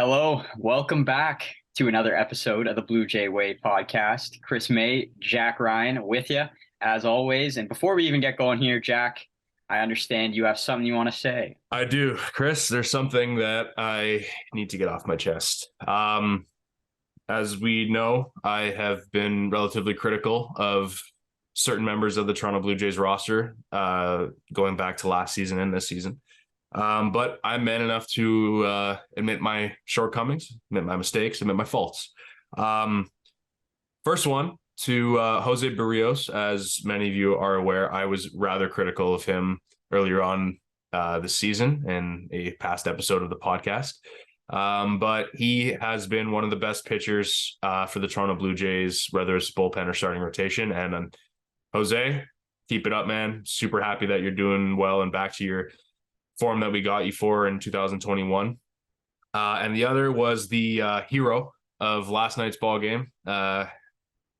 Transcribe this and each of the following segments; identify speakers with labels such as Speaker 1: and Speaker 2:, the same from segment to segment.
Speaker 1: Hello, welcome back to another episode of the Blue Jay Way podcast. Chris May, Jack Ryan with you as always. And before we even get going here, Jack, I understand you have something you want to say.
Speaker 2: I do, Chris. There's something that I need to get off my chest. As we know, I have been relatively critical of certain members of the Toronto Blue Jays roster going back to last season and this season. But I'm man enough to admit my shortcomings, admit my mistakes, admit my faults. First one to Jose Barrios. As many of you are aware, I was rather critical of him earlier on this season in a past episode of the podcast. But he has been one of the best pitchers for the Toronto Blue Jays, whether it's bullpen or starting rotation. And Jose, keep it up, man. Super happy that you're doing well and back to your form that we got you for in 2021. And the other was the hero of last night's ball game, Cavan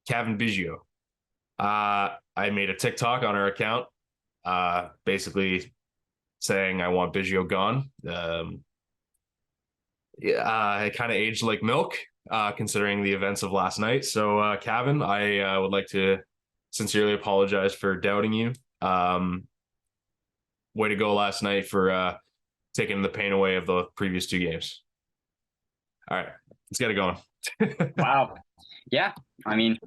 Speaker 2: Biggio. I made a TikTok on our account, basically saying I want Biggio gone. It kind of aged like milk, considering the events of last night. So, Cavan, I would like to sincerely apologize for doubting you. Way to go last night for taking the pain away of the previous two games. All right, let's get it going.
Speaker 1: Wow. Yeah. I mean,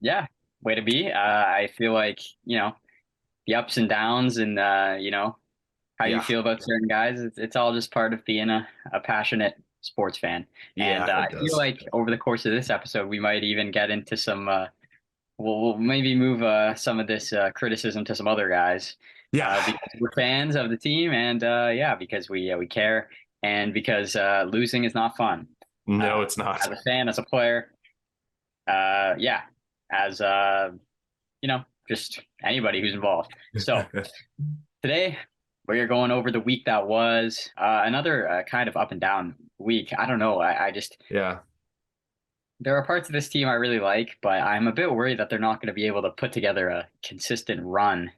Speaker 1: yeah, way to be. I feel like, the ups and downs and, how you feel about certain guys, it's all just part of being a passionate sports fan. And I feel like over the course of this episode, we might even get into some, we'll maybe move some of this criticism to some other guys.
Speaker 2: Yeah,
Speaker 1: because we're fans of the team, and because we care, and because losing is not fun.
Speaker 2: No, it's not.
Speaker 1: As a fan, as a player, as just anybody who's involved. So today we're going over the week that was another kind of up and down week. I don't know. I just There are parts of this team I really like, but I'm a bit worried that they're not going to be able to put together a consistent run.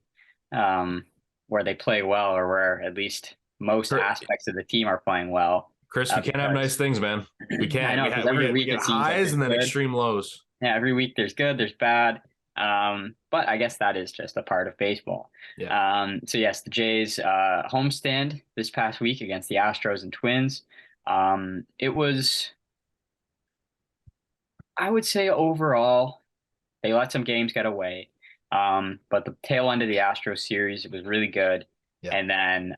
Speaker 1: Where they play well, or where at least most aspects of the team are playing well.
Speaker 2: Chris, we can't have nice things, man. We can't.
Speaker 1: I know,
Speaker 2: we get highs and then extreme lows.
Speaker 1: Yeah, every week there's good, there's bad. But I guess that is just a part of baseball.
Speaker 2: Yeah.
Speaker 1: So yes, the Jays homestand this past week against the Astros and Twins. It was, I would say overall, they let some games get away. But the tail end of the Astros series, it was really good.
Speaker 2: Yeah.
Speaker 1: And then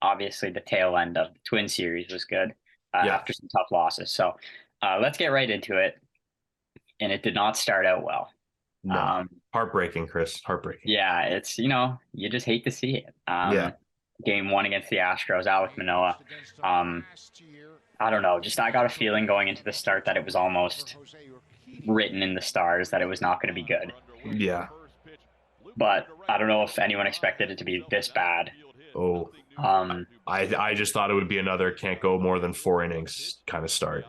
Speaker 1: obviously the tail end of the Twin series was good after some tough losses. So let's get right into it. And it did not start out well.
Speaker 2: No. Heartbreaking, Chris. Heartbreaking.
Speaker 1: Yeah, it's, you just hate to see it. Game one against the Astros, Alek Manoah. I don't know. Just I got a feeling going into the start that it was almost written in the stars that it was not going to be good.
Speaker 2: Yeah.
Speaker 1: But I don't know if anyone expected it to be this bad.
Speaker 2: Oh. I just thought it would be another can't go more than 4 innings kind of start,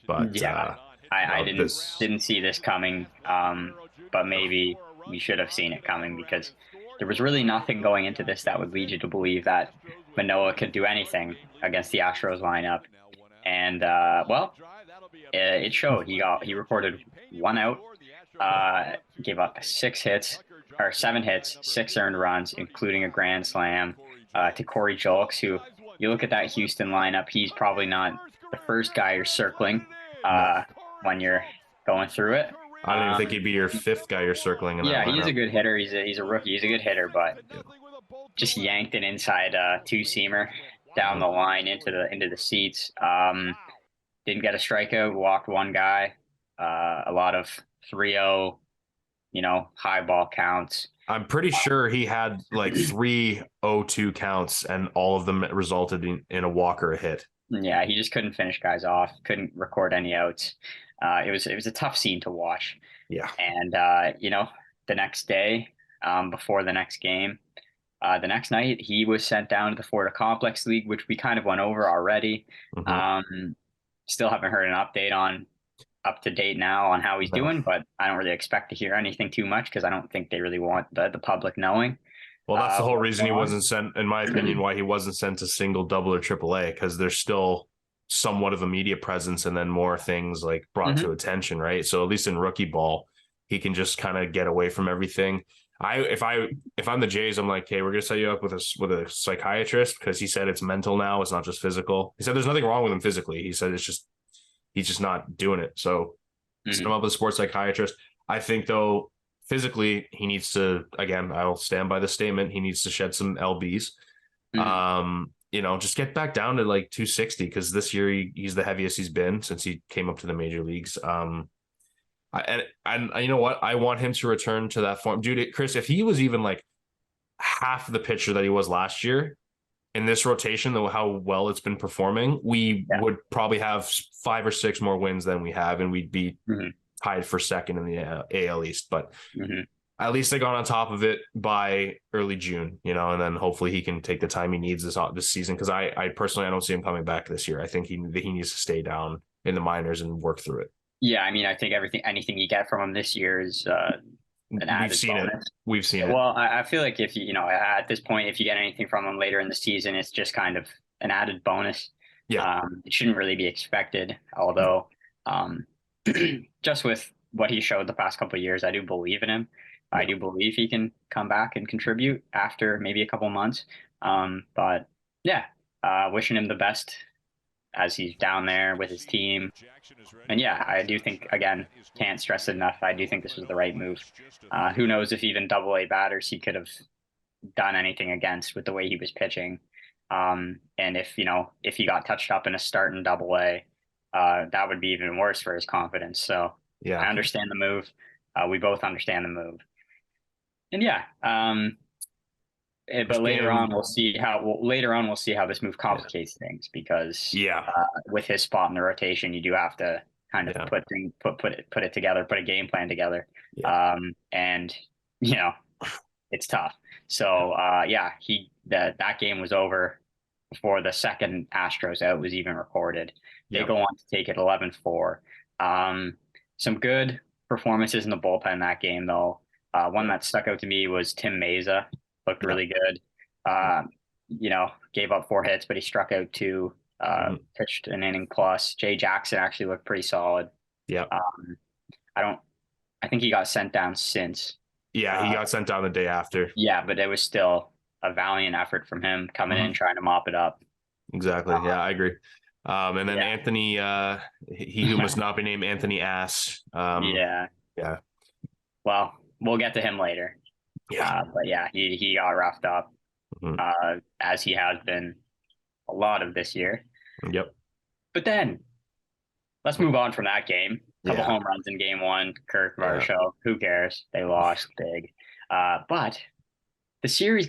Speaker 2: But
Speaker 1: yeah, I didn't see this coming. But maybe we should have seen it coming, because there was really nothing going into this that would lead you to believe that Manoah could do anything against the Astros lineup. And it showed. He recorded 1 out. Gave up 7 hits, 6 earned runs, including a grand slam to Corey Julks, who, you look at that Houston lineup, he's probably not the first guy you're circling when you're going through it.
Speaker 2: I don't even think he'd be your 5th guy you're circling.
Speaker 1: He's a good hitter. He's a rookie. He's a good hitter, but just yanked an inside 2-seamer down the line into the seats. Didn't get a strikeout, walked 1 guy. A lot of 3-0, high ball counts.
Speaker 2: I'm pretty sure he had like 3 0-2 counts, and all of them resulted in a walk or a hit.
Speaker 1: Yeah, he just couldn't finish guys off, couldn't record any outs. It was a tough scene to watch.
Speaker 2: Yeah. And,
Speaker 1: the next day, before the next game, the next night, he was sent down to the Florida Complex League, which we kind of went over already. Mm-hmm. Still haven't heard an update on up to date now on how he's doing, but I don't really expect to hear anything too much, because I don't think they really want the public knowing.
Speaker 2: Well, that's the whole reason he wasn't sent, in my opinion, why he wasn't sent to single, double, or triple A, because there's still somewhat of a media presence and then more things like brought to attention, right? So at least in rookie ball, he can just kind of get away from everything. If I'm the Jays, I'm like, hey, we're gonna set you up with a psychiatrist because he said it's mental now, it's not just physical. He said there's nothing wrong with him physically. He said he's just not doing it. So set him up with a sports psychiatrist. I think though physically he needs to, again, I'll stand by the statement, he needs to shed some LBs. Just get back down to like 260 because this year he's the heaviest he's been since he came up to the major leagues. And you know what? I want him to return to that form. Dude, Chris, if he was even like half the pitcher that he was last year in this rotation, though, how well it's been performing, we would probably have 5 or 6 more wins than we have, and we'd be tied for second in the AL East. But at least they got on top of it by early June, and then hopefully he can take the time he needs this season. Because I personally, I don't see him coming back this year. I think he needs to stay down in the minors and work through it.
Speaker 1: Yeah, I mean, I think anything you get from him this year is an added bonus.
Speaker 2: We've seen it.
Speaker 1: Well, I feel like if at this point, if you get anything from him later in the season, it's just kind of an added bonus.
Speaker 2: Yeah,
Speaker 1: it shouldn't really be expected. Although, just with what he showed the past couple of years, I do believe in him. I do believe he can come back and contribute after maybe a couple months. But yeah, wishing him the best as he's down there with his team. And yeah, I do think, again, can't stress it enough, I do think this was the right move. Who knows if even AA batters he could have done anything against with the way he was pitching. And if he got touched up in a start in AA, that would be even worse for his confidence. So yeah, I understand the move. We both understand the move. And yeah, but later on we'll see how this move complicates things because with his spot in the rotation, you do have to kind of put it together, put a game plan together, and it's tough. So that game was over before the second Astros out was even recorded. They go on to take it 11-4. Some good performances in the bullpen that game though. One that stuck out to me was Tim Meza. Looked really good. Gave up 4 hits, but he struck out 2, pitched an inning plus. Jay Jackson actually looked pretty solid.
Speaker 2: Yeah.
Speaker 1: I think he got sent down since.
Speaker 2: Yeah, he got sent down the day after.
Speaker 1: Yeah, but it was still a valiant effort from him coming in, trying to mop it up.
Speaker 2: Exactly. Yeah, I agree. And then Anthony, he who must not be named Anthony Ass.
Speaker 1: Yeah. Well, we'll get to him later.
Speaker 2: Yeah.
Speaker 1: But yeah, he got roughed up, as he has been a lot of this year.
Speaker 2: Yep.
Speaker 1: But then let's move on from that game. Couple home runs in game 1. Kirk, Varsho, who cares? They lost big. But the series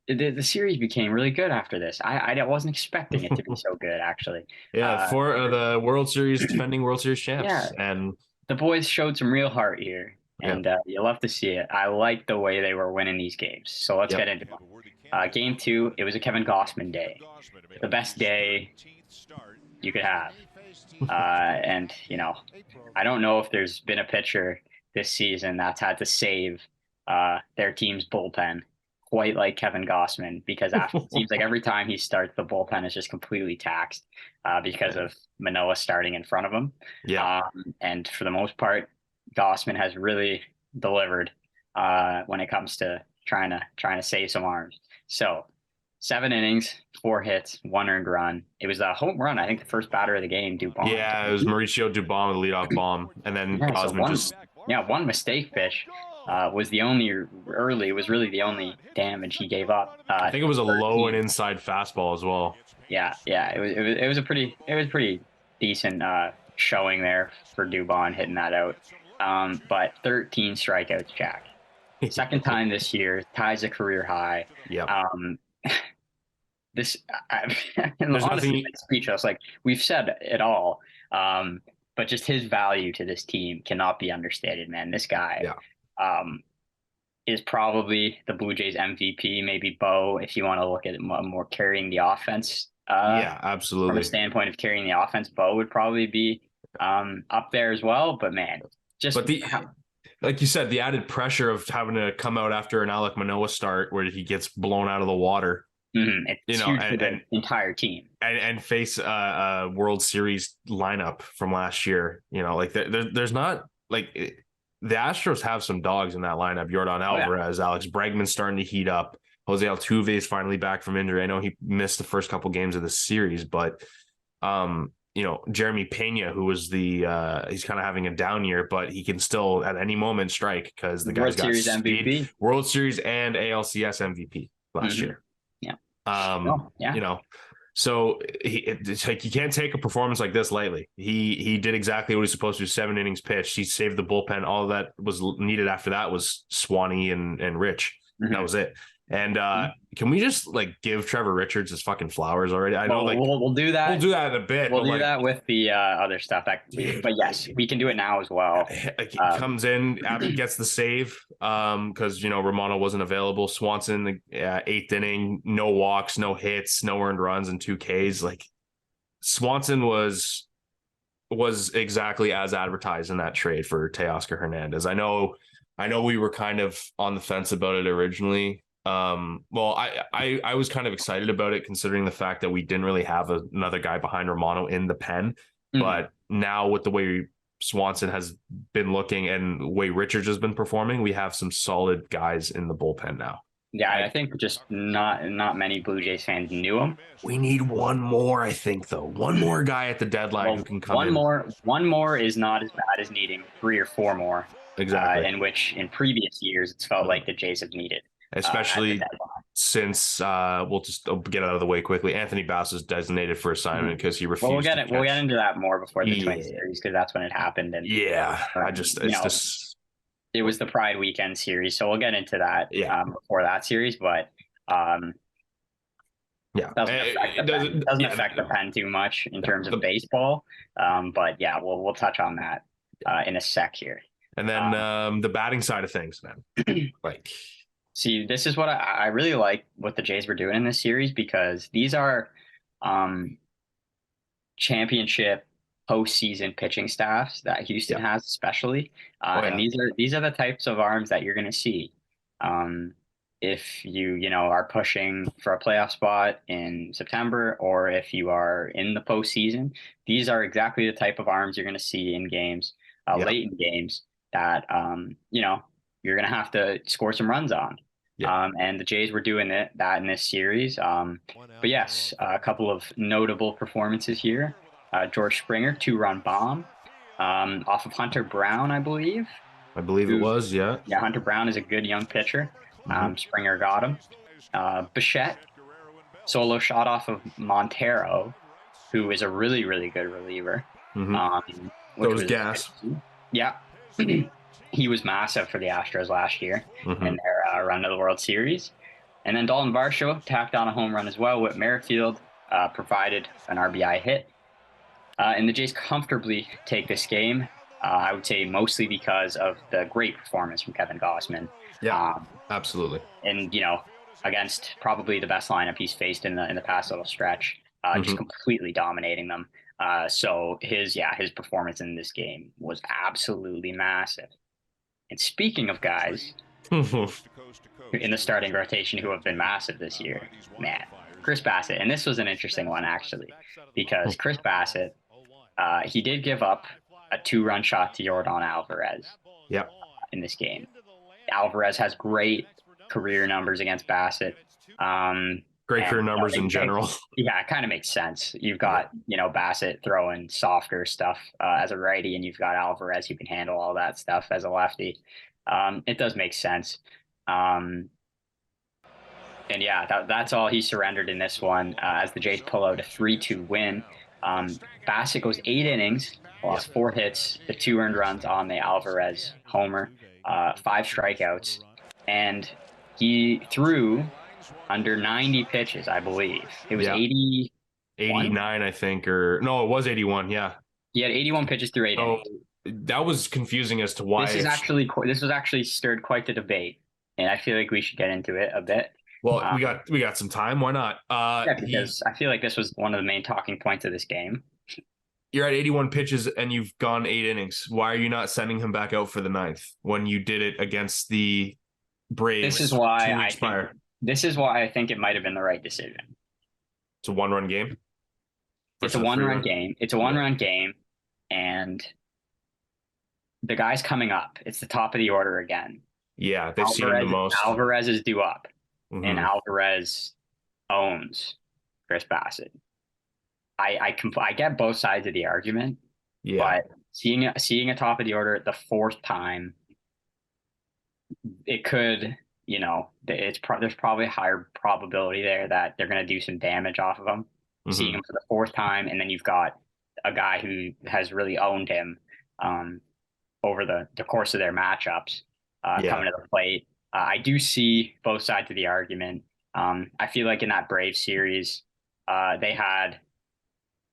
Speaker 1: the series became really good after this. I wasn't expecting it to be so good, actually.
Speaker 2: Yeah, for the World Series, defending World Series champs.
Speaker 1: Yeah, and the boys showed some real heart here. And you love to see it. I like the way they were winning these games. So let's get into it. Game 2, it was a Kevin Gausman day. The best day you could have. And, I don't know if there's been a pitcher this season that's had to save their team's bullpen quite like Kevin Gausman, because it seems like every time he starts, the bullpen is just completely taxed because of Manoah starting in front of him.
Speaker 2: Yeah.
Speaker 1: And for the most part, Gausman has really delivered when it comes to trying to save some arms. So 7 innings, 4 hits, 1 earned run. It was a home run. I think the first batter of the game, Dubon.
Speaker 2: Yeah, it was Mauricio Dubon with a leadoff bomb, and then Gausman
Speaker 1: one mistake pitch was the only really the only damage he gave up.
Speaker 2: I think it was a low and inside fastball as well.
Speaker 1: Yeah. It was pretty decent showing there for Dubon hitting that out. But 13 strikeouts, Jack. Second time this year, ties a career high.
Speaker 2: Yeah.
Speaker 1: Honestly, speechless. Like, we've said it all. But just his value to this team cannot be understated, man. This guy is probably the Blue Jays MVP, maybe Bo, if you want to look at it more carrying the offense.
Speaker 2: Absolutely.
Speaker 1: From a standpoint of carrying the offense, Bo would probably be up there as well. But man,
Speaker 2: like you said, the added pressure of having to come out after an Alek Manoah start where he gets blown out of the water.
Speaker 1: It's huge for the entire team.
Speaker 2: And face a World Series lineup from last year. You know, like there's not like the Astros have some dogs in that lineup. Yordan Alvarez, Alex Bregman's starting to heat up. Jose Altuve is finally back from injury. I know he missed the first couple games of the series, but you know, Jeremy Pena, who was he's kind of having a down year, but he can still at any moment strike because the guy's got
Speaker 1: World Series
Speaker 2: speed.
Speaker 1: MVP,
Speaker 2: World Series and ALCS MVP last year.
Speaker 1: Yeah.
Speaker 2: You know, so it's like you can't take a performance like this lightly. He did exactly what he's supposed to do. 7 innings pitched. He saved the bullpen. All that was needed after that was Swanee and Rich. That was it. And can we just like give Trevor Richards his fucking flowers already? I know, like
Speaker 1: we'll do that.
Speaker 2: We'll do that in a bit.
Speaker 1: We'll do that with the other stuff. But yes, we can do it now as well.
Speaker 2: Like he comes in, Abbott gets the save because you know Romano wasn't available. Swanson, the 8th inning, no walks, no hits, no earned runs, and 2 Ks. Like Swanson was exactly as advertised in that trade for Teoscar Hernandez. I know we were kind of on the fence about it originally. Well, I was kind of excited about it considering the fact that we didn't really have another guy behind Romano in the pen. But now with the way Swanson has been looking and the way Richards has been performing, we have some solid guys in the bullpen now.
Speaker 1: Yeah, I think just not many Blue Jays fans knew him.
Speaker 2: We need one more, I think, though. One more guy at the deadline who can come in.
Speaker 1: One more is not as bad as needing 3 or 4 more.
Speaker 2: Exactly.
Speaker 1: In which in previous years it's felt like the Jays have needed.
Speaker 2: Especially since we'll just get out of the way quickly. Anthony Bass is designated for assignment because he refused.
Speaker 1: We'll get into that more before the Twins series because that's when it happened. And it was the Pride Weekend series, so we'll get into that before that series. But doesn't affect the pen too much in terms of baseball. But yeah, we'll touch on that in a sec here.
Speaker 2: And then the batting side of things, man, like.
Speaker 1: See, this is what I really like what the Jays were doing in this series because these are championship postseason pitching staffs that Houston has, especially. And these are the types of arms that you're going to see if you are pushing for a playoff spot in September, or if you are in the postseason. These are exactly the type of arms you're going to see in games, late in games that you're going to have to score some runs on. And the Jays were doing that in this series. But yes, a couple of notable performances here. George Springer, 2-run bomb off of Hunter Brown, I believe.
Speaker 2: It was, yeah.
Speaker 1: Yeah, Hunter Brown is a good young pitcher. Springer got him. Bichette, solo shot off of Montero, who is a really, really good reliever.
Speaker 2: Which was gas.
Speaker 1: Yeah. He was massive for the Astros last year in their run to the World Series. And then Dalton Varsho tacked on a home run as well. Whit Merrifield provided an RBI hit. And the Jays comfortably take this game, I would say mostly because of the great performance from Kevin Gausman.
Speaker 2: Yeah, absolutely.
Speaker 1: And, against probably the best lineup he's faced in the past little stretch, just completely dominating them. So his performance in this game was absolutely massive. And speaking of guys in the starting rotation who have been massive this year, man, Chris Bassitt. And this was an interesting one, actually, because Chris Bassitt, he did give up a 2-run shot to Yordan Alvarez in this game. Alvarez has great career numbers against Bassitt.
Speaker 2: Great career numbers in general.
Speaker 1: Yeah, it kind of makes sense. You've got, Bassitt throwing softer stuff as a righty, and you've got Alvarez who can handle all that stuff as a lefty. It does make sense. And yeah, that's all he surrendered in this one as the Jays pull out a 3-2 win. Bassitt goes 8 innings, lost 4 hits, the 2 earned runs on the Alvarez homer, 5 strikeouts, and he threw under 90 pitches, I believe. It was
Speaker 2: 89, I think, or no, it was 81. Yeah,
Speaker 1: he had 81 pitches through 8 innings.
Speaker 2: That was confusing as to why.
Speaker 1: This was actually stirred quite the debate, and I feel like we should get into it a bit.
Speaker 2: Well, we got some time. Why not?
Speaker 1: Because I feel like this was one of the main talking points of this game.
Speaker 2: You're at 81 pitches and you've gone 8 innings. Why are you not sending him back out for the 9th when you did it against the Braves?
Speaker 1: This is why This is why I think it might have been the right decision.
Speaker 2: It's a 1-run game.
Speaker 1: It's a
Speaker 2: Versus a 3-run.
Speaker 1: one-run game. It's a one-run game, and the guy's coming up. It's the top of the order again.
Speaker 2: Yeah, they've seen him the most.
Speaker 1: Alvarez is due up, and
Speaker 2: Mhm.
Speaker 1: Alvarez owns Chris Bassitt. I get both sides of the argument,
Speaker 2: Yeah.
Speaker 1: but seeing a top of the order the fourth time, it could, there's probably a higher probability there that they're going to do some damage off of him. Seeing him for the fourth time, and then you've got a guy who has really owned him over the course of their matchups coming to the plate. I do see both sides of the argument. I feel like in that Braves series, they had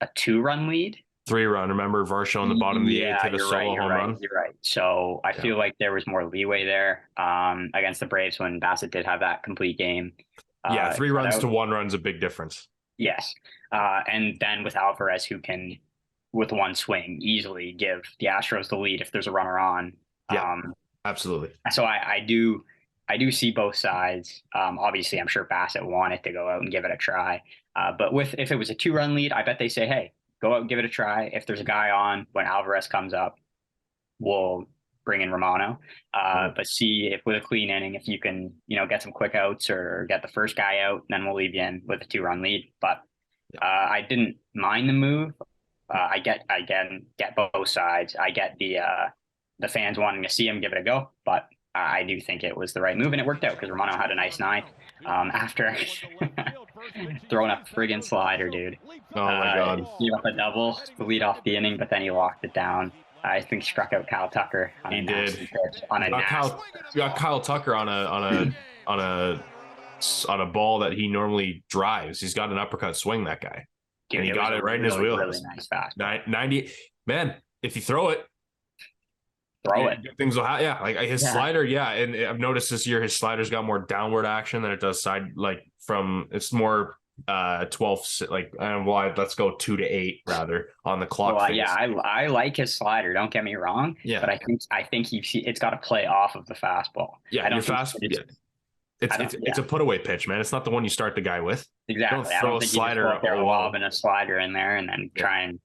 Speaker 1: a 2-run lead.
Speaker 2: 3-run. Remember Varsho on the bottom of the 8th hit a solo home run?
Speaker 1: You're right. So I feel like there was more leeway there against the Braves when Bassitt did have that complete game.
Speaker 2: 3 runs to 1 run is a big difference.
Speaker 1: Yes. And then with Alvarez, who can, with one swing, easily give the Astros the lead if there's a runner on.
Speaker 2: Yeah, absolutely.
Speaker 1: So I do see both sides. Obviously, I'm sure Bassitt wanted to go out and give it a try. But if it was a 2-run lead, I bet they say, hey, go out and give it a try. If there's a guy on when Alvarez comes up, we'll bring in Romano. But see if with a clean inning, if you can, get some quick outs or get the first guy out, then we'll leave you in with a 2-run lead. But I didn't mind the move. I get both sides. I get the fans wanting to see him give it a go, but I do think it was the right move, and it worked out because Romano had a nice ninth after throwing a friggin' slider, dude.
Speaker 2: Oh my God!
Speaker 1: He gave up a double to lead off the inning, but then he locked it down. I think he struck out Kyle Tucker on a nasty pitch.
Speaker 2: Got Kyle Tucker on a ball that he normally drives. He's got an uppercut swing, that guy. Dude, and he got it right in his wheels.
Speaker 1: Really nice fastball.
Speaker 2: 90, man. If you throw it, good things will happen. Yeah, like his slider. Yeah, and I've noticed this year his slider's got more downward action than it does side. Like it's more 12. Like wide. Let's go 2 to 8 rather on the clock.
Speaker 1: Well, yeah, I like his slider. Don't get me wrong. Yeah, but I think it's got to play off of the fastball.
Speaker 2: Yeah, your fastball. It's a put away pitch, man. It's not the one you start the guy with.
Speaker 1: Exactly.
Speaker 2: Don't throw a slider
Speaker 1: and a slider in there and then try and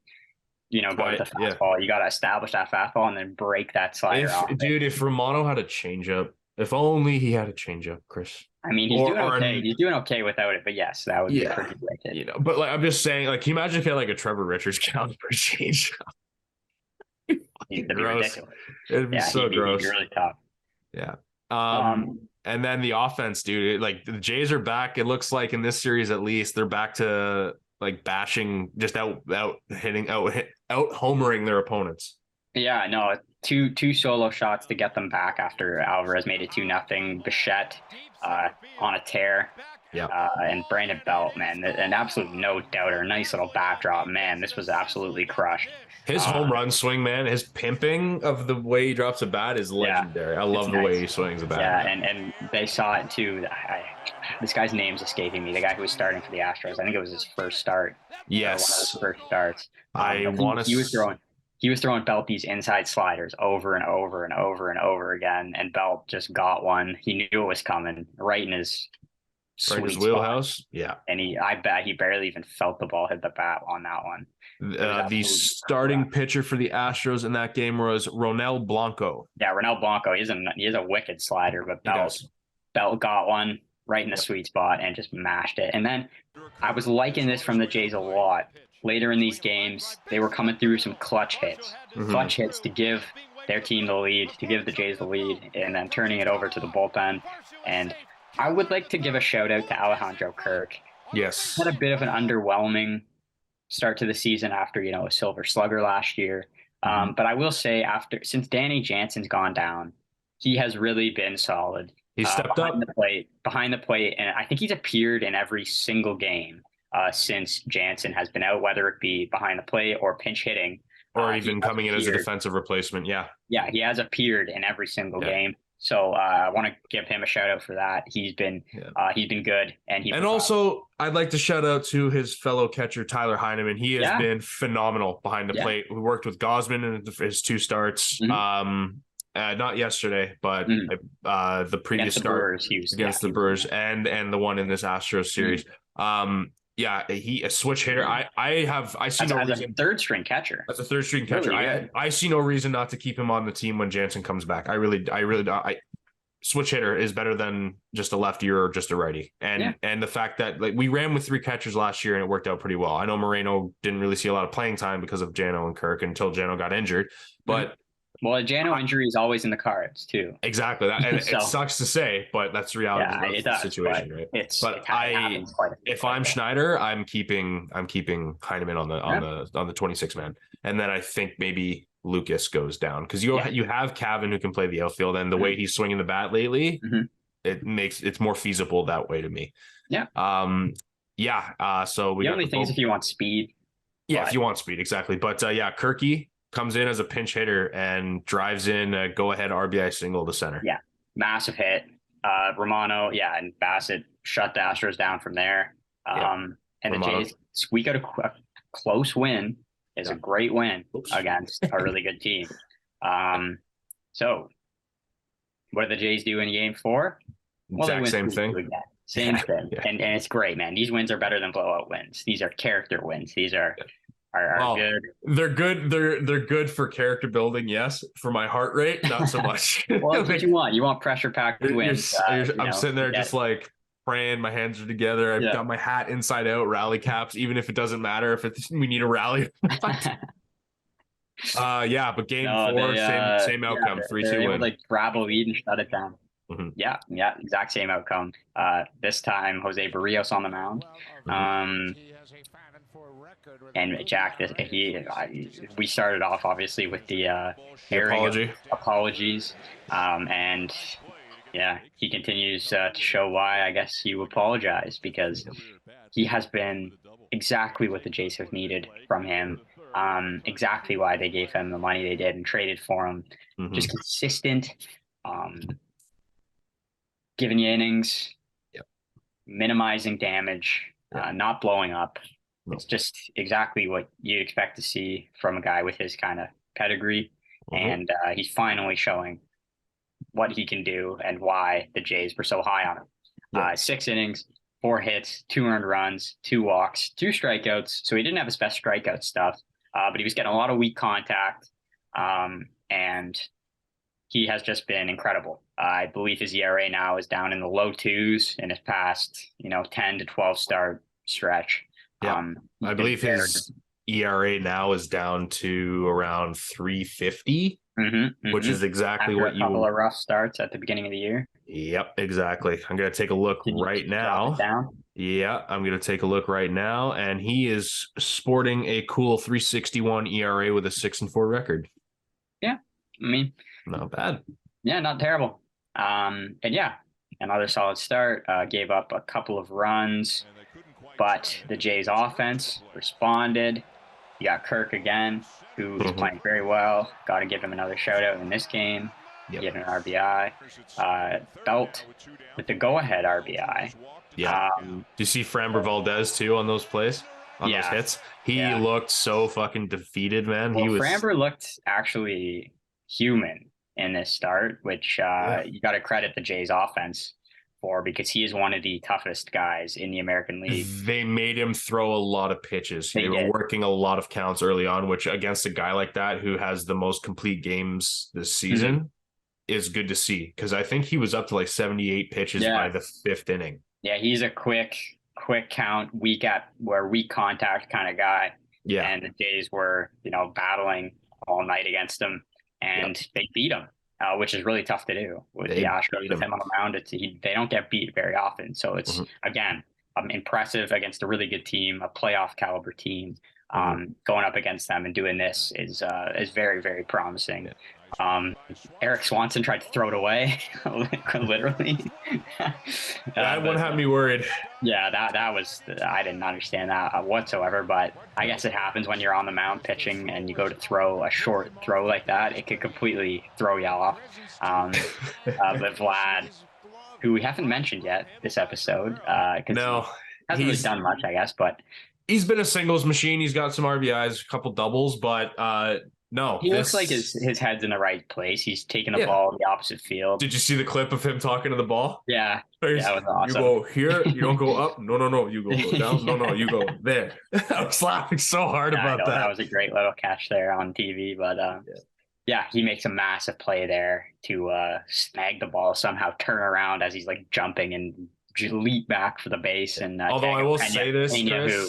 Speaker 1: go with the fastball. Yeah. You got to establish that fastball and then break that slider off.
Speaker 2: Dude, if Romano had a changeup, if only he had a changeup, Chris.
Speaker 1: I mean, he's doing okay. He's doing okay without it, but yes, that would be pretty wicked.
Speaker 2: But like I'm just saying, like, can you imagine if he had like a Trevor Richards count for a changeup?
Speaker 1: It'd be ridiculous.
Speaker 2: It'd be so gross.
Speaker 1: It'd be really tough.
Speaker 2: Yeah. And then the offense, dude, like the Jays are back. It looks like in this series, at least, they're back to like bashing, just out homering their opponents.
Speaker 1: Yeah, no, two solo shots to get them back after Alvarez made it 2-0. Bichette on a tear.
Speaker 2: Yeah.
Speaker 1: And Brandon Belt, man, an absolute no doubter. Nice little backdrop, man. This was absolutely crushed.
Speaker 2: His home run swing, man, his pimping of the way he drops a bat is legendary. I love the way he swings a bat.
Speaker 1: Yeah, and they saw it too. This guy's name's escaping me. The guy who was starting for the Astros. I think it was his first start.
Speaker 2: Yes.
Speaker 1: One of his first starts.
Speaker 2: He
Speaker 1: was throwing Belt these inside sliders over and over and over and over again, and Belt just got one. He knew it was coming right in his
Speaker 2: wheelhouse.
Speaker 1: Spot.
Speaker 2: Yeah.
Speaker 1: And I bet he barely even felt the ball hit the bat on that one.
Speaker 2: The starting pitcher for the Astros in that game was Ronel Blanco.
Speaker 1: Yeah, Ronel Blanco. He is a wicked slider, but Belt got one right in the sweet spot and just mashed it. And then I was liking this from the Jays a lot. Later in these games, they were coming through some clutch hits to give their team the lead, to give the Jays the lead, and then turning it over to the bullpen. And I would like to give a shout out to Alejandro Kirk.
Speaker 2: Yes.
Speaker 1: He had a bit of an underwhelming start to the season after, a Silver Slugger last year. But I will say since Danny Jansen's gone down, he has really been solid.
Speaker 2: He stepped
Speaker 1: behind the plate. And I think he's appeared in every single game since Jansen has been out, whether it be behind the plate or pinch hitting.
Speaker 2: Or even coming in as a defensive replacement. Yeah.
Speaker 1: Yeah, he has appeared in every single game. So I want to give him a shout out for that. He's been good, and
Speaker 2: also I'd like to shout out to his fellow catcher Tyler Heineman. He has been phenomenal behind the plate. We worked with Gosman in his 2 starts. not yesterday, but the previous
Speaker 1: Against the
Speaker 2: start
Speaker 1: Brewers, he was,
Speaker 2: against the Brewers and the one in this Astros series. Yeah, he a switch hitter. I see no
Speaker 1: as
Speaker 2: reason.
Speaker 1: a third string catcher.
Speaker 2: As a third string catcher,
Speaker 1: Really
Speaker 2: I see no reason not to keep him on the team when Jansen comes back. I switch hitter is better than just a lefty or just a righty. And the fact that like we ran with 3 catchers last year and it worked out pretty well. I know Moreno didn't really see a lot of playing time because of Jano and Kirk until Jano got injured, but
Speaker 1: well, a Jano injury is always in the cards too.
Speaker 2: Exactly. That, and
Speaker 1: So,
Speaker 2: it sucks to say, but that's the reality of the situation, right? If I'm Schneider, I'm keeping Heineman on the 26 man. And then I think maybe Lucas goes down because you have Cavan who can play the outfield, and the way he's swinging the bat lately, it's more feasible that way to me.
Speaker 1: Yeah.
Speaker 2: So
Speaker 1: the only thing is if you want speed.
Speaker 2: Yeah, if you want speed, exactly. But Kirky comes in as a pinch hitter and drives in a go-ahead RBI single to center.
Speaker 1: Yeah, massive hit. Romano, and Bassett shut the Astros down from there. And Romano. The Jays squeak out a close win. Is a great win against a really good team. So what do the Jays do in Game 4? Well,
Speaker 2: exact same thing.
Speaker 1: Same thing. Yeah. And it's great, man. These wins are better than blowout wins. These are character wins. These are good.
Speaker 2: They're good. They're good for character building. Yes, for my heart rate, not so much.
Speaker 1: Well, that's what you want. You want pressure packed wins.
Speaker 2: I'm sitting there just like praying. My hands are together. I've got my hat inside out, rally caps. Even if it doesn't matter if we need a rally. But Game 4, same outcome. 3-2 win.
Speaker 1: Like grab a lead and shut it down. Mm-hmm. Yeah, exact same outcome. This time Jose Barrios on the mound. And Jack, we started off obviously with the apologies, and he continues to show why. I guess you apologize because he has been exactly what the Jays have needed from him. Exactly why they gave him the money they did and traded for him. Just consistent, giving you innings, minimizing damage, not blowing up. It's just exactly what you'd expect to see from a guy with his kind of pedigree. And he's finally showing what he can do and why the Jays were so high on him. 6 innings, 4 hits, 2 earned runs, 2 walks, 2 strikeouts. So he didn't have his best strikeout stuff, but he was getting a lot of weak contact. And he has just been incredible. I believe his ERA now is down in the low 2s in his past, 10 to 12 start stretch.
Speaker 2: I believe his ERA now is down to around 3.50, which is exactly
Speaker 1: after
Speaker 2: what
Speaker 1: a couple of rough starts at the beginning of the year.
Speaker 2: Yep, exactly. I'm going to take a look right now. Yeah, I'm going to take a look right now, and he is sporting a cool 3.61 ERA with a 6-4 record.
Speaker 1: Yeah, I mean,
Speaker 2: not bad.
Speaker 1: Yeah, not terrible. And another solid start. Gave up a couple of runs. But the Jays offense responded. You got Kirk again, who's playing very well. Got to give him another shout out in this game. Give him an RBI. Belt with the go-ahead RBI.
Speaker 2: Yeah. Do you see Framber Valdez too on those plays? On those hits? He looked so fucking defeated, man.
Speaker 1: Well, Framber looked actually human in this start, which you got to credit the Jays offense for, because he is one of the toughest guys in the American League.
Speaker 2: They made him throw a lot of pitches. They were working a lot of counts early on, which against a guy like that who has the most complete games this season is good to see, because I think he was up to like 78 pitches by the 5th inning. Yeah,
Speaker 1: he's a quick count, weak contact kind of guy. Yeah, and the Jays were battling all night against him, and they beat him. Which is really tough to do with the Astros with him on the mound. They don't get beat very often. So it's, again, impressive against a really good team, a playoff caliber team. Going up against them and doing this is very, very promising. Eric Swanson tried to throw it away, literally.
Speaker 2: That one had me worried.
Speaker 1: Yeah, that was, I didn't understand that whatsoever, but I guess it happens when you're on the mound pitching and you go to throw a short throw like that. It could completely throw you off. But Vlad, who we haven't mentioned yet this episode,
Speaker 2: no,
Speaker 1: hasn't really done much, I guess, but
Speaker 2: he's been a singles machine. He's got some RBIs, a couple doubles, but No,
Speaker 1: He looks like
Speaker 2: this.
Speaker 1: his head's in the right place. He's taking the
Speaker 2: Yeah.
Speaker 1: ball the opposite field.
Speaker 2: Did you see the clip of him talking to the ball?
Speaker 1: Yeah,
Speaker 2: He's,
Speaker 1: yeah, it was
Speaker 2: you
Speaker 1: awesome.
Speaker 2: go here, you don't go up. No, no, no. You go down. No, no, you go there. I was laughing so hard
Speaker 1: Yeah, I
Speaker 2: about
Speaker 1: know that
Speaker 2: that.
Speaker 1: was a great little catch there on TV, but yeah, he makes a massive play there to snag the ball, somehow turn around as he's like jumping and leap back for the base and
Speaker 2: Although
Speaker 1: tag
Speaker 2: I
Speaker 1: him.
Speaker 2: will say this,
Speaker 1: Pena, who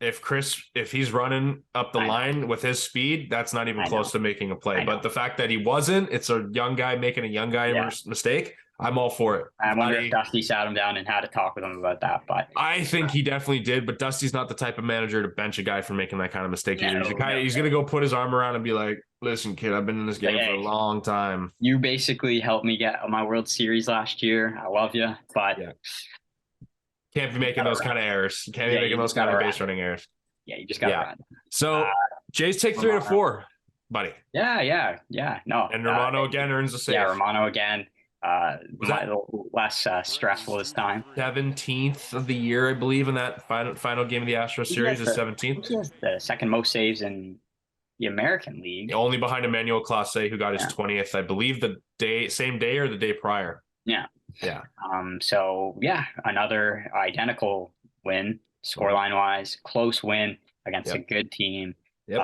Speaker 2: if he's running up the
Speaker 1: I know,
Speaker 2: line with his speed, that's not even
Speaker 1: I
Speaker 2: close
Speaker 1: know,
Speaker 2: to making a play.
Speaker 1: I
Speaker 2: But
Speaker 1: know.
Speaker 2: the fact that he wasn't, it's a young guy making a young guy
Speaker 1: Yeah,
Speaker 2: mistake. I'm all for it.
Speaker 1: I wonder if
Speaker 2: Vladdy,
Speaker 1: Dusty sat him down and had a talk with him about that. But
Speaker 2: I think he definitely did, but Dusty's not the type of manager to bench a guy for making that kind of mistake either.
Speaker 1: no, no,
Speaker 2: He's gonna go put his arm around and be like, "Listen, kid, I've been in this
Speaker 1: like,
Speaker 2: game for a
Speaker 1: hey,
Speaker 2: long time.
Speaker 1: you basically helped me get my World Series last year. I love you, but
Speaker 2: Yeah, can't be
Speaker 1: you
Speaker 2: making
Speaker 1: gotta
Speaker 2: those
Speaker 1: run.
Speaker 2: kind of errors. Can't be
Speaker 1: Yeah,
Speaker 2: making
Speaker 1: you
Speaker 2: those
Speaker 1: just
Speaker 2: kind
Speaker 1: gotta
Speaker 2: of
Speaker 1: run.
Speaker 2: base running errors."
Speaker 1: Yeah, you just gotta
Speaker 2: Yeah.
Speaker 1: run.
Speaker 2: So Jays take 3 to
Speaker 1: Romano.
Speaker 2: 4, buddy,
Speaker 1: Yeah. No,
Speaker 2: and Romano again earns the save.
Speaker 1: yeah, Romano again.
Speaker 2: Was that
Speaker 1: Less stressful this time.
Speaker 2: 17th of the year, I believe, in that final game of the Astros series is
Speaker 1: I
Speaker 2: 17th.
Speaker 1: think he has the second most saves in the American League.
Speaker 2: Only behind Emmanuel Clase, who got his
Speaker 1: Yeah. 20th,
Speaker 2: I believe, same day or the day prior.
Speaker 1: Yeah.
Speaker 2: Yeah.
Speaker 1: So yeah, another identical win, scoreline wise, close win against a good team.
Speaker 2: Yep.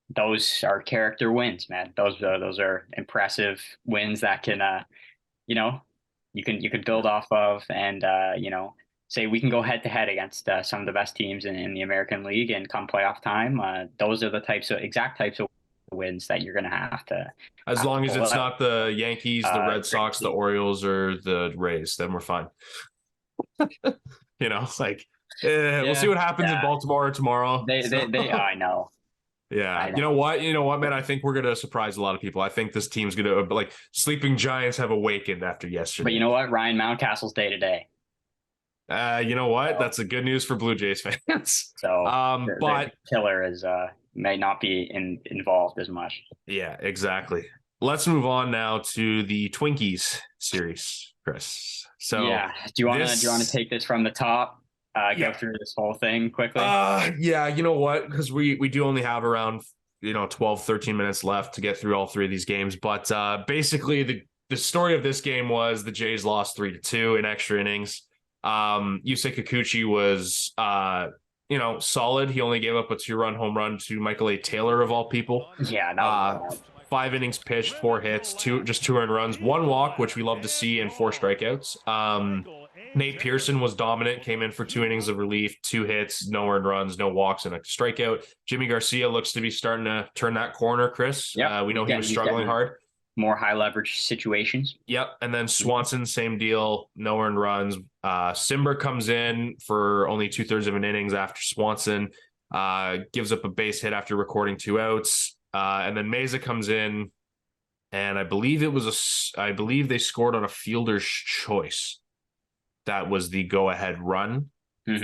Speaker 1: Those are character wins, man. Those are impressive wins that can you know, you can build off of and say we can go head to head against some of the best teams in the American League and come playoff time. Those are the exact types of wins that you're going to
Speaker 2: as long as it's
Speaker 1: out.
Speaker 2: not the Yankees, the Red Sox, the Orioles, or the Rays, then we're fine. We'll see what happens in Baltimore tomorrow.
Speaker 1: I know.
Speaker 2: Yeah. You know what, man? I think we're going to surprise a lot of people. I think this team's going to, like, sleeping giants have awakened after yesterday.
Speaker 1: But you know what? Ryan Mountcastle's day to day.
Speaker 2: You know what? That's a good news for Blue Jays fans.
Speaker 1: So,
Speaker 2: but
Speaker 1: the killer may not be involved as much.
Speaker 2: Yeah, exactly. Let's move on now to the Twinkies series, Chris. So
Speaker 1: yeah, do you want to take this from the top? Go through this whole thing quickly.
Speaker 2: Yeah, you know what? Because we do only have around 12, 13 minutes left to get through all three of these games. But basically, the story of this game was the Jays lost 3-2 in extra innings. Yusei Kikuchi was solid. He only gave up a 2-run home run to Michael A. Taylor of all people.
Speaker 1: Yeah,
Speaker 2: 5 innings pitched, 4 hits, 2 earned runs, 1 walk, which we love to see, and 4 strikeouts. Nate Pearson was dominant, came in for 2 innings of relief, 2 hits, no earned runs, no walks, and a strikeout. Jimmy Garcia looks to be starting to turn that corner, Chris.
Speaker 1: Yep.
Speaker 2: We know he was struggling hard.
Speaker 1: More high leverage situations.
Speaker 2: Yep. And then Swanson, same deal, no earned runs. Simber comes in for only 2/3 of an innings after Swanson, gives up a base hit after recording 2 outs. And then Meza comes in, and I believe they scored on a fielder's choice. That was the go-ahead run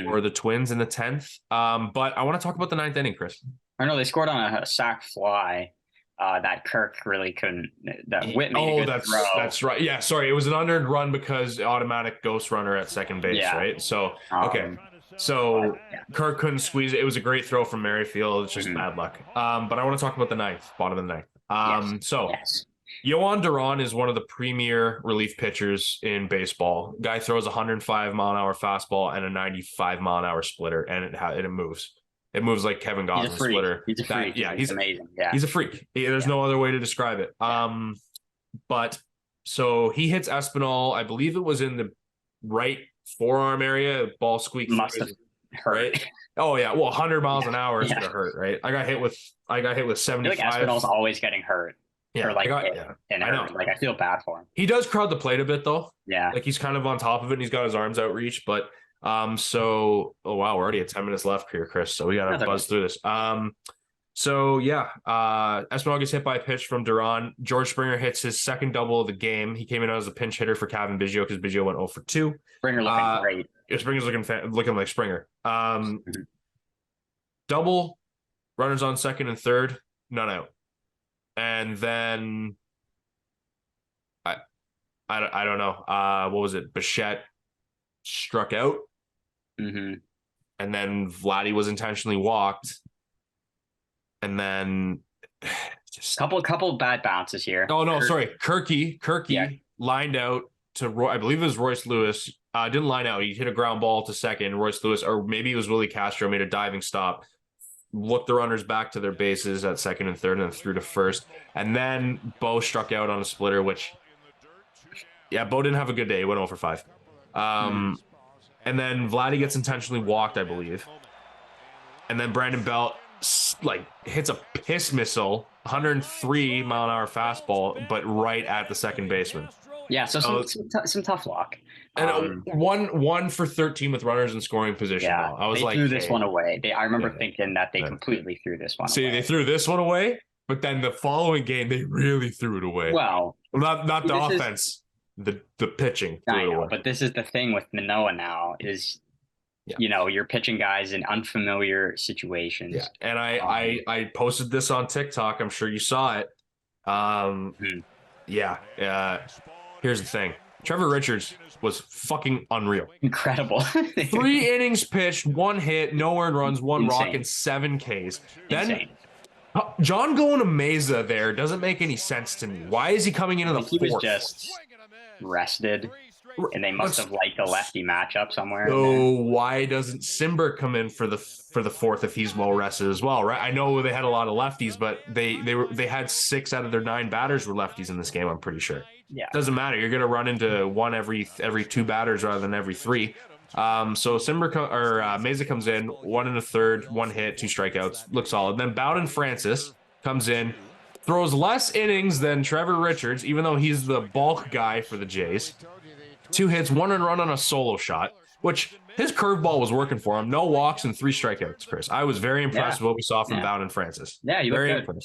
Speaker 2: for the Twins in the 10th. But I want to talk about the 9th inning, Chris.
Speaker 1: I know they scored on a sac fly that Kirk really couldn't. That Whit made a good throw.
Speaker 2: That's right. Yeah, sorry, it was an unearned run because automatic ghost runner at second base, right? So okay. Kirk couldn't squeeze it. It was a great throw from Merrifield. It's just bad luck. But I want to talk about the 9th, bottom of the 9th. Yohan Duran is one of the premier relief pitchers in baseball. Guy throws a 105-mile-an-hour fastball and a 95-mile-an-hour splitter, and it moves. It moves like Kevin Gausman's splitter.
Speaker 1: He's a freak. He's amazing. Yeah,
Speaker 2: he's a freak. There's no other way to describe it. But so he hits Espinal. I believe it was in the right forearm area. Ball squeaked.
Speaker 1: Must have hurt.
Speaker 2: Right? Oh yeah. Well, 100 miles an hour is gonna hurt, right? I got hit with 75.
Speaker 1: I feel like Espinal's always getting hurt.
Speaker 2: Yeah,
Speaker 1: I know. Like, I feel bad for him.
Speaker 2: He does crowd the plate a bit though.
Speaker 1: Yeah,
Speaker 2: like he's kind of on top of it, and he's got his arms out reach. But oh wow, we're already at 10 minutes left here, Chris. So we gotta buzz through this. Espinal gets hit by a pitch from Duran. George Springer hits his second double of the game. He came in as a pinch hitter for Kevin Biggio because Biggio went 0 for 2.
Speaker 1: Springer looking great.
Speaker 2: Springer's looking like Springer. Double, runners on second and third, none out. And then I don't know. What was it? Bichette struck out. And then Vladdy was intentionally walked. And then just
Speaker 1: couple bad bounces here.
Speaker 2: Oh no, sorry. Kirky
Speaker 1: Yeah.
Speaker 2: lined out to Roy. I believe it was Royce Lewis. Didn't line out. He hit a ground ball to second. Royce Lewis, or maybe it was Willie Castro, made a diving stop, looked the runners back to their bases at second and third, and then threw to first. And then Bo struck out on a splitter, which, yeah, Bo didn't have a good day. He went 0 for 5. And then Vladdy gets intentionally walked, I believe. And then Brandon Belt hits a piss missile, 103-mile-an-hour fastball, but right at the second baseman.
Speaker 1: Yeah, so some tough luck.
Speaker 2: And one for 13 with runners in scoring position.
Speaker 1: Yeah,
Speaker 2: I was
Speaker 1: they threw this one away. I remember thinking that they completely threw this one away.
Speaker 2: They threw this one away, but then the following game they really threw it away.
Speaker 1: Well,
Speaker 2: not the offense, the pitching.
Speaker 1: I know, but this is the thing with Manoah now is, you're pitching guys in unfamiliar situations.
Speaker 2: Yeah, and I posted this on TikTok. I'm sure you saw it. Here's the thing. Trevor Richards was fucking unreal.
Speaker 1: Incredible.
Speaker 2: 3 innings pitched, 1 hit, no earned runs, 1 walk, and 7 Ks. Then John going to Mesa there doesn't make any sense to me. Why is he coming into the fourth?
Speaker 1: He was just rested, and they must have liked a lefty matchup somewhere.
Speaker 2: So why doesn't Simber come in for the fourth if he's well rested as well? Right? I know they had a lot of lefties, but they had 6 out of their 9 batters were lefties in this game. I'm pretty sure.
Speaker 1: Yeah,
Speaker 2: doesn't matter. You're gonna run into one every 2 batters rather than every 3. So Mesa comes in, 1 1/3, 1 hit, 2 strikeouts, looks solid. Then Bowden Francis comes in, throws less innings than Trevor Richards, even though he's the bulk guy for the Jays. 2 hits, 1 run on a solo shot, which his curveball was working for him. No walks and 3 strikeouts, Chris. I was very impressed with what we saw from Bowden Francis.
Speaker 1: Yeah, you
Speaker 2: very
Speaker 1: look good.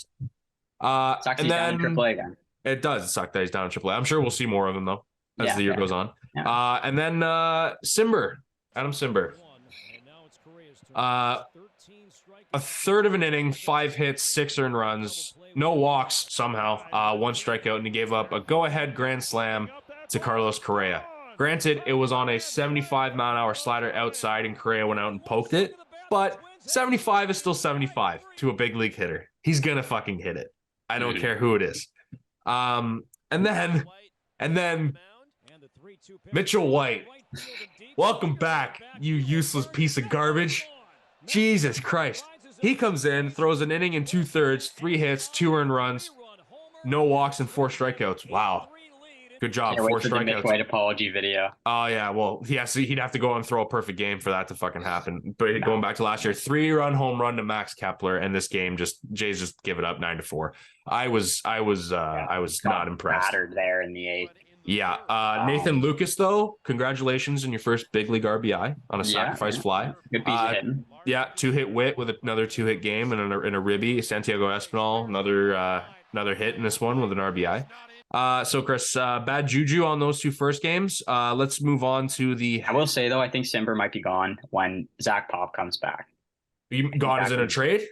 Speaker 2: Impressed.
Speaker 1: And then AAA again.
Speaker 2: It does suck that he's down in AAA. I'm sure we'll see more of him though as the year goes on.
Speaker 1: Yeah.
Speaker 2: And then Simber, Adam Simber. A third of an inning, 5 hits, 6 earned runs, no walks somehow, 1 strikeout, and he gave up a go-ahead grand slam to Carlos Correa. Granted, it was on a 75-mile-an-hour slider outside, and Correa went out and poked it, but 75 is still 75 to a big league hitter. He's gonna fucking hit it. I don't care who it is. And then Mitchell White. Welcome back, you useless piece of garbage. Jesus Christ. He comes in, throws an inning and 2/3, 3 hits, 2 earned runs, no walks, and 4 strikeouts. Wow. Good job. 4 strikeouts. The
Speaker 1: Mitch White apology video.
Speaker 2: Oh, yeah. Well, he'd have to go and throw a perfect game for that to fucking happen. But going back to last year, 3-run home run to Max Kepler, and this game Jays just give it up 9-4. I was not impressed.
Speaker 1: Battered there in the 8th.
Speaker 2: Yeah. Nathan Lucas, though, congratulations on your first big league RBI on a sacrifice fly.
Speaker 1: Good piece of hitting.
Speaker 2: Yeah, 2-hit Witt with another 2-hit game and a ribby. Santiago Espinal, another hit in this one with an RBI. So Chris, bad juju on those 2 first games. Let's move on to the.
Speaker 1: I will say though, I think Simber might be gone when Zach Pop comes back.
Speaker 2: Gone as in a trade?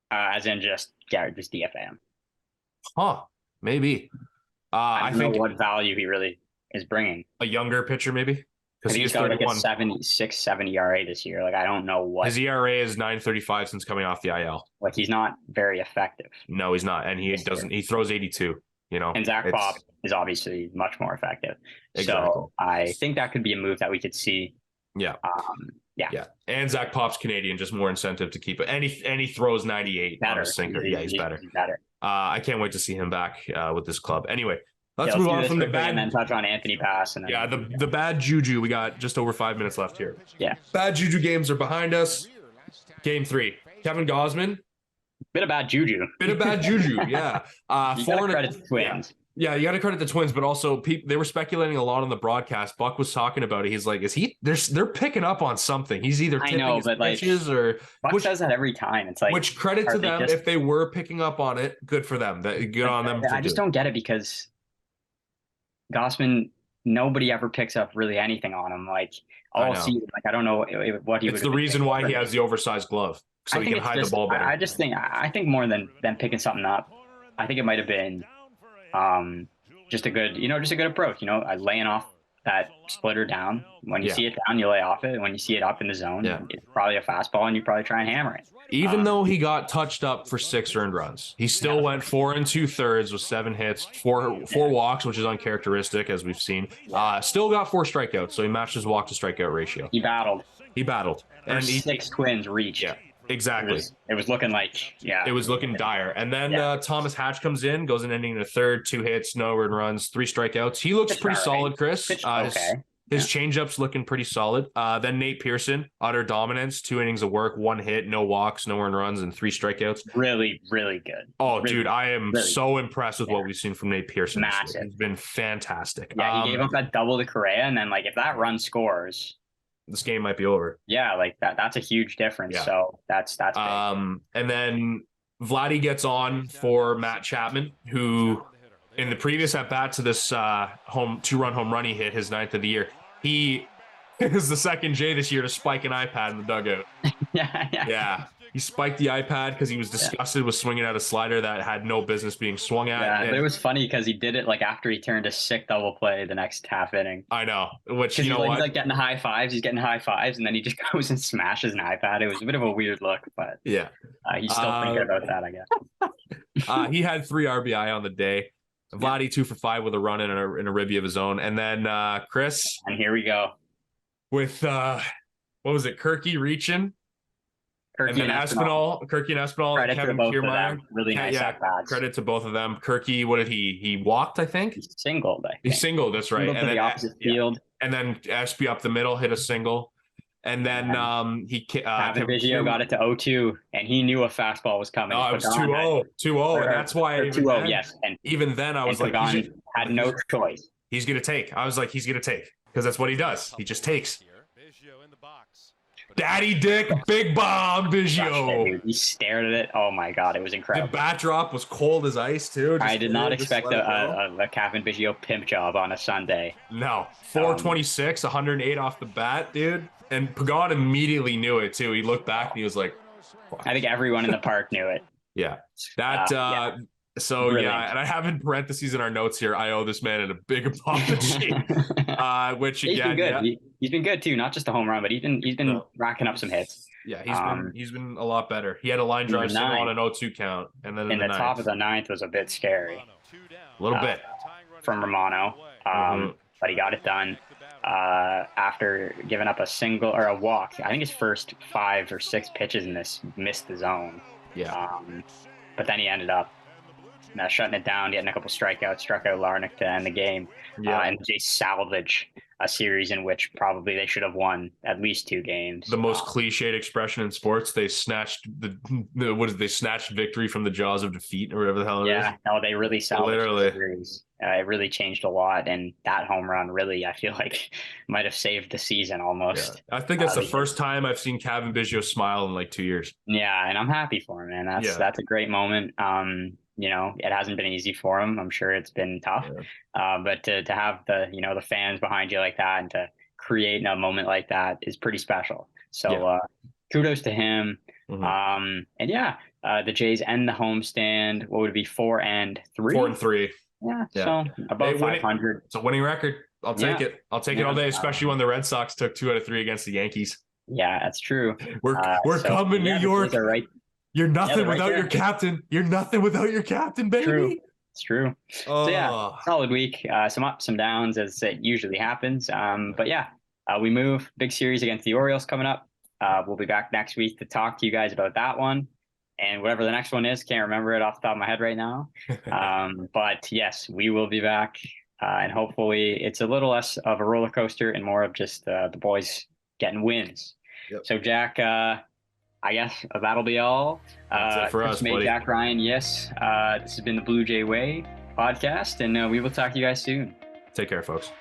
Speaker 1: As in just DFA him.
Speaker 2: Huh? Maybe.
Speaker 1: I think what value he really is bringing.
Speaker 2: A younger pitcher, maybe.
Speaker 1: Because he's got like a 7 ERA this year. Like I don't know what
Speaker 2: his ERA is 9.35 since coming off the IL.
Speaker 1: Like he's not very effective.
Speaker 2: No, he's not, and he doesn't. He throws 82.
Speaker 1: And Zach Pop is obviously much more effective.
Speaker 2: Exactly.
Speaker 1: So I think that could be a move that we could see.
Speaker 2: Yeah. Yeah. And Zach Pop's Canadian, just more incentive to keep it. And he throws 98 on a sinker. He's better.
Speaker 1: He's better.
Speaker 2: I can't wait to see him back with this club. Anyway, let's move on from the bad.
Speaker 1: And then touch on Anthony Pass. And
Speaker 2: then, the bad juju. We got just over 5 minutes left here.
Speaker 1: Yeah.
Speaker 2: Bad juju games are behind us. Game 3. Kevin Gausman.
Speaker 1: Bit of bad juju.
Speaker 2: Yeah.
Speaker 1: You gotta credit the Twins.
Speaker 2: Yeah, you got to credit the Twins, but also they were speculating a lot on the broadcast. Buck was talking about it. He's like, they're picking up on something. He's either tipping his pitches or
Speaker 1: Buck says that every time. It's like,
Speaker 2: which credit to them if they were picking up on it. Good for them. Good on them.
Speaker 1: I just don't get it because Gausman, nobody ever picks up really anything on him. Like all season, like I don't know what he.
Speaker 2: It's the reason why he has the oversized glove, so he can hide the ball better.
Speaker 1: I think more than picking something up, I think it might have been just a good approach, laying off that splitter down. When you
Speaker 2: Yeah.
Speaker 1: see it down, you lay off it. When you see it up in the zone, it's probably a fastball, and you probably try and hammer it.
Speaker 2: Even though he got touched up for 6 earned runs, he still went 4 2/3 with 7 hits, four walks, which is uncharacteristic as we've seen. Still got 4 strikeouts, so he matched his walk to strikeout ratio.
Speaker 1: He battled.
Speaker 2: And
Speaker 1: 6 Twins reached.
Speaker 2: Yeah, exactly.
Speaker 1: It was looking like,
Speaker 2: it was looking dire. And then Thomas Hatch comes in, goes an inning in the third, 2 hits, no earned runs, 3 strikeouts. He looks pretty solid, Chris. His changeup's looking pretty solid. Then Nate Pearson, utter dominance, 2 innings of work, 1 hit, no walks, no earned runs, and 3 strikeouts.
Speaker 1: Really, really good.
Speaker 2: Oh,
Speaker 1: really,
Speaker 2: dude, I am
Speaker 1: really
Speaker 2: so impressed with what we've seen from Nate Pearson.
Speaker 1: Massive.
Speaker 2: He's been fantastic.
Speaker 1: Yeah, he gave up that double to Correa, and then like if that run scores,
Speaker 2: this game might be over.
Speaker 1: Yeah, like that's a huge difference. Yeah. So that's big.
Speaker 2: And then Vladdy gets on for Matt Chapman, who in the previous at bat to this 2-run home run he hit, his 9th of the year, he is the second J this year to spike an iPad in the dugout. Yeah. He spiked the iPad because he was disgusted with swinging at a slider that had no business being swung at.
Speaker 1: Yeah, but it was funny because he did it like after he turned a sick double play the next half inning.
Speaker 2: I know, which you know what?
Speaker 1: He's like getting high fives, and then he just goes and smashes an iPad. It was a bit of a weird look, but
Speaker 2: yeah,
Speaker 1: he's still thinking about that, I guess.
Speaker 2: He had 3 RBI on the day. Vladdy 2 for 5 with a run and a ribby of his own, and then Chris.
Speaker 1: And here we go with
Speaker 2: what was it? Kirky reaching. Kirky and Espinal.
Speaker 1: Credit to both of them. Really nice at bats.
Speaker 2: Credit to both of them. Kirky, what did he walked, I think?
Speaker 1: He singled,
Speaker 2: He singled, that's right.
Speaker 1: And then the opposite field.
Speaker 2: And then Espy up the middle, hit a single. And then
Speaker 1: Kevin Biggio got it to 0-2, and he knew a fastball was coming.
Speaker 2: Oh, it was 2-0. 2-0, and that's why
Speaker 1: 2-0, yes. And
Speaker 2: even then I was like,
Speaker 1: had no choice.
Speaker 2: He's gonna take. I was like, he's gonna take. Because that's what he does. He just takes. Daddy Dick, big bomb, Biggio.
Speaker 1: He stared at it. Oh my God, it was incredible.
Speaker 2: The bat drop was cold as ice too.
Speaker 1: I did not expect a Kevin Biggio pimp job on a Sunday.
Speaker 2: No, 426, 108 off the bat, dude. And Pagan immediately knew it too. He looked back and he was like,
Speaker 1: I think everyone in the park knew it.
Speaker 2: Yeah, So brilliant. Yeah, and I have in parentheses in our notes here, I owe this man a big apology. Which again,
Speaker 1: he's been good. Yeah. He's been good too, not just a home run, but he's been racking up some hits.
Speaker 2: Yeah, he's been a lot better. He had a line drive single on an 0-2 count, and then in the
Speaker 1: top of the 9th was a bit scary.
Speaker 2: A little bit
Speaker 1: from Romano, but he got it done after giving up a single or a walk. I think his first 5 or 6 pitches in this missed the zone.
Speaker 2: Yeah,
Speaker 1: but then he ended up shutting it down, getting a couple strikeouts, struck out Larnach to end the game, and they salvage a series in which probably they should have won at least 2 games.
Speaker 2: The most cliched expression in sports: they snatched they snatched victory from the jaws of defeat, or whatever the hell it is.
Speaker 1: Yeah, no, they really salvaged the series. It really changed a lot, and that home run really, I feel like, might have saved the season almost.
Speaker 2: Yeah. I think that's the first time I've seen Kevin Biggio smile in like 2 years.
Speaker 1: Yeah, and I'm happy for him, man. That's a great moment. You know, it hasn't been easy for him. I'm sure it's been tough. Yeah. But to have the fans behind you like that and to create a moment like that is pretty special. So kudos to him. Mm-hmm. And the Jays end the homestand. What would it be? 4-3?
Speaker 2: 4-3.
Speaker 1: Yeah. So above 500.
Speaker 2: It's a winning record. I'll take it. I'll take it all day, especially when the Red Sox took 2 out of 3 against the Yankees.
Speaker 1: Yeah, that's true.
Speaker 2: We're coming, New York.
Speaker 1: Right.
Speaker 2: You're nothing without your captain. You're nothing without your captain, baby.
Speaker 1: True. It's true. So solid week. Some ups, some downs, as it usually happens. But we move. Big series against the Orioles coming up. We'll be back next week to talk to you guys about that one. And whatever the next one is, can't remember it off the top of my head right now. But yes, we will be back. And hopefully it's a little less of a roller coaster and more of just the boys getting wins. Yep. So Jack, I guess that'll be all.
Speaker 2: That's it for us, buddy.
Speaker 1: Jack Ryan, yes. This has been the Blue Jay Way podcast, and we will talk to you guys soon.
Speaker 2: Take care, folks.